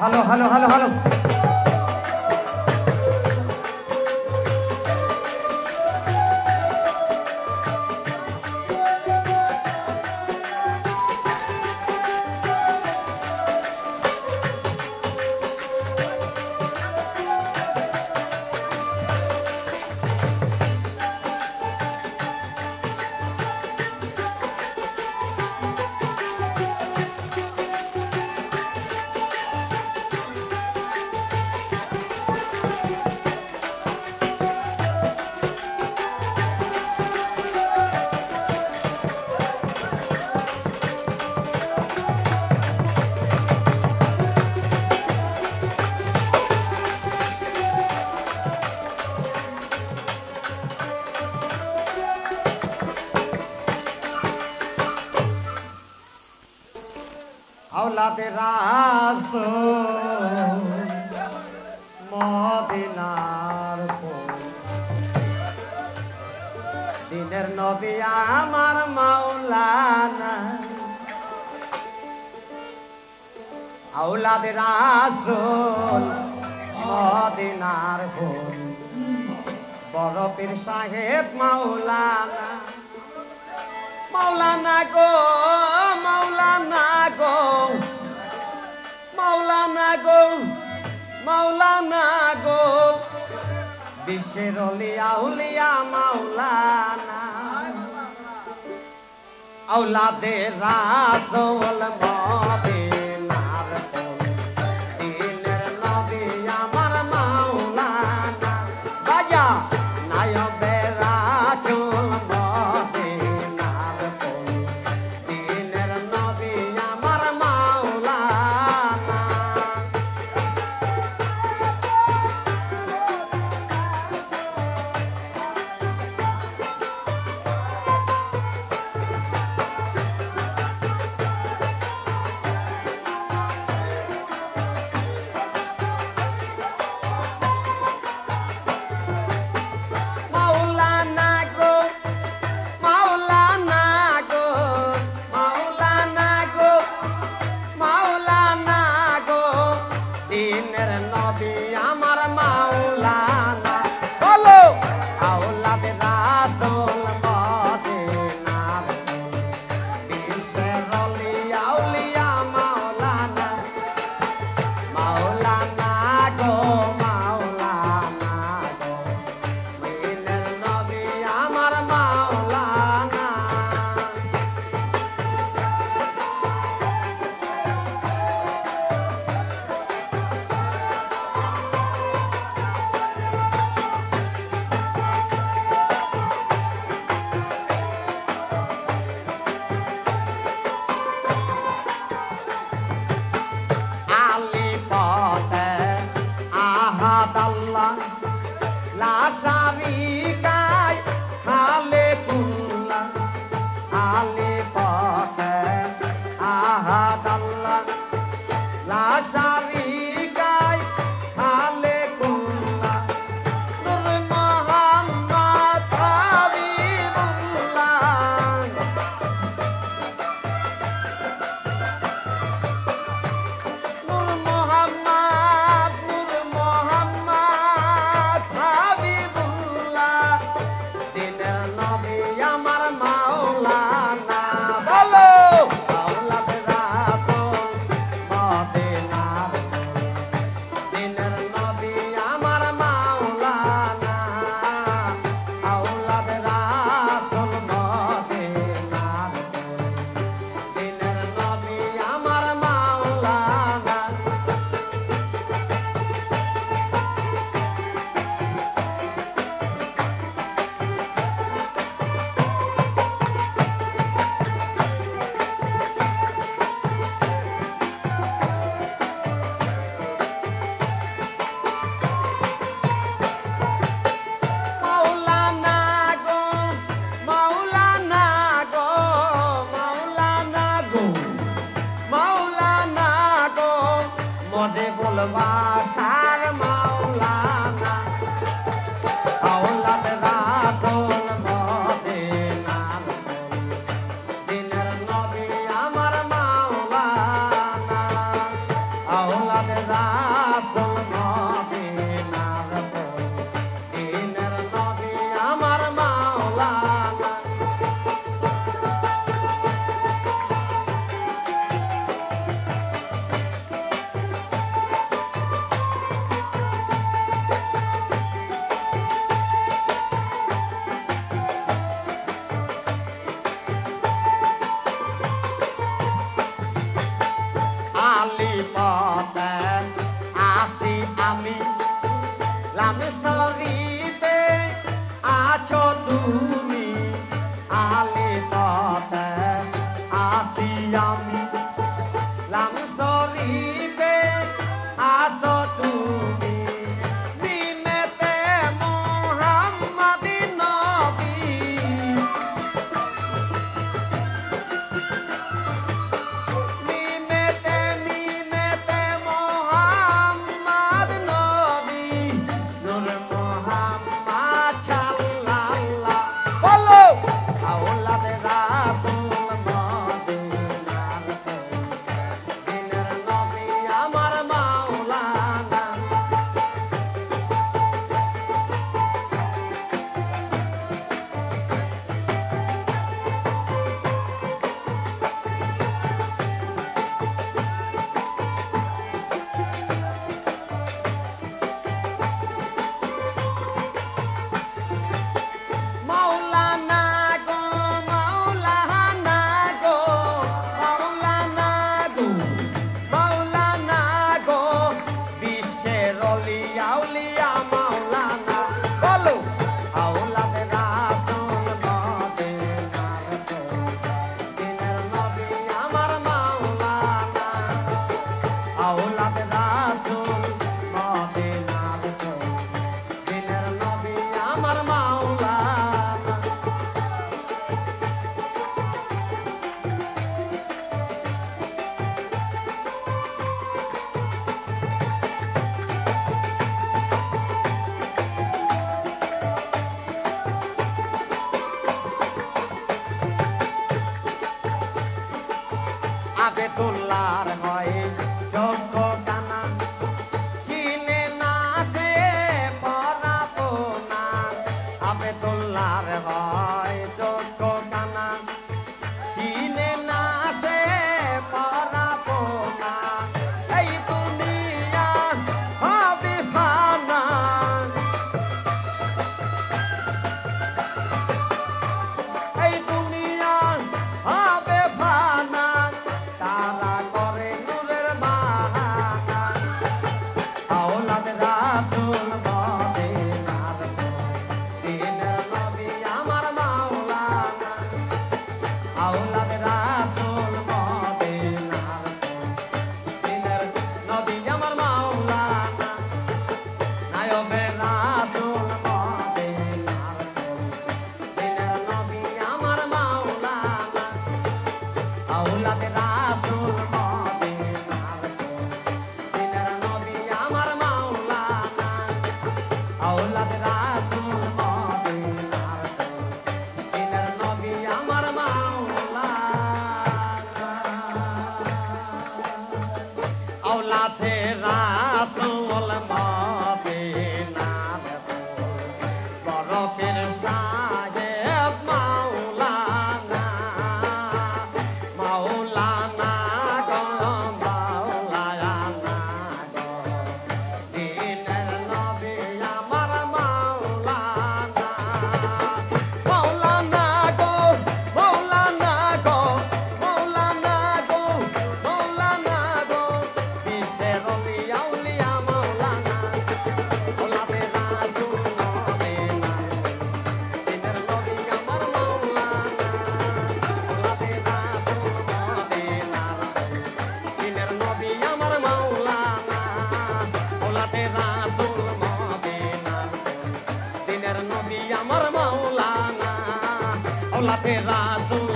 hello hello hello hello আওলাদে রাসূল মদিনার ফুল দিনের নবী আমার মাওলানা আওলাদে রাসূল মদিনার ফুল বড় পীর সাহেব মাওলানা মাওলানা গো মাওলানা গো মাওলানা গো মাওলানা গো বিশ্বের আউলিয়া আউলিয়া মাওলানা আওলাদে রাসূল মদিনার ফুল দিনের নবী আমার মাওলানা বাজা নায়বে রাসূল মদিনার ফুল দিনের নবী আমার মাওলানা ভালোবাসার মাওলানা আওলাদ রাসূল মদিনার দিনের নবী আমার মাওলানা আওলাদ লাম শরীফে আছো তুমি আলে তাতে আসি আমি লাম শরীফে আসো তুমি নিমেতে মোহাম্মদ নবী নিমেতে মোহাম্মদ নবী নূর মোহাম্মদ সাল্লাল্লাহ বলো আওলাদ রাসূল মদিনার দিনের নবী আমার মাওলানা মাওলানা গো মাওলানা গো মাওলানা গো মাওলানা গো বিশ্বের অলিয়া উলিয়া মাওলানা বলো আওলাদ রাসূল মদিনার দিনের নবী আমার মাওলানা আওলাদ রাসূল মদিনার দিনের নবী আমার মাওলানা আবেদুল্লাহর হয় যোগ্য কানা চিনে না সে পরাবো না আবেদুল্লাহর হয় যোগ্য কানা চিনে না সে পরাবো না এই দুনিয়া হবে ফানা এই দুনিয়া হবে ফানা তারা করে নূরের বাহানা আওলাদ রাসূল মদিনার দিনের নবী আমার মাওলানা আওলাদ রাসূল মদিনার দিনের নবী আমার মাওলানা নায়বে রাসূল মদিনার দিনের নবী আমার মাওলানা আওলাদ রাসূল মদিনার দিনের নবী আমার মাওলানা আওলাদ রাসূল মদিনার দিনের নবী আমার মাওলানা আওলাদ রাসূল মদিনার বরফের সাহেব মাওলানা মাওলানা গো মাওলানা গো দিনের নবী আমার মাওলানা মাওলানা গো মাওলানা গো মাওলানা গো মাওলানা গো বিশ্বের অলিয়া উলিয়া মাওলানা আওলাদ রাসূল মদিনার দিনের নবী আমার মাওলানা আওলাদ রাসূল মদিনার দিনের নবী আমার মাওলানা আওলাদ রাসূল মদিনার দিনের নবী আমার মাওলানা আওলাদ রাসূল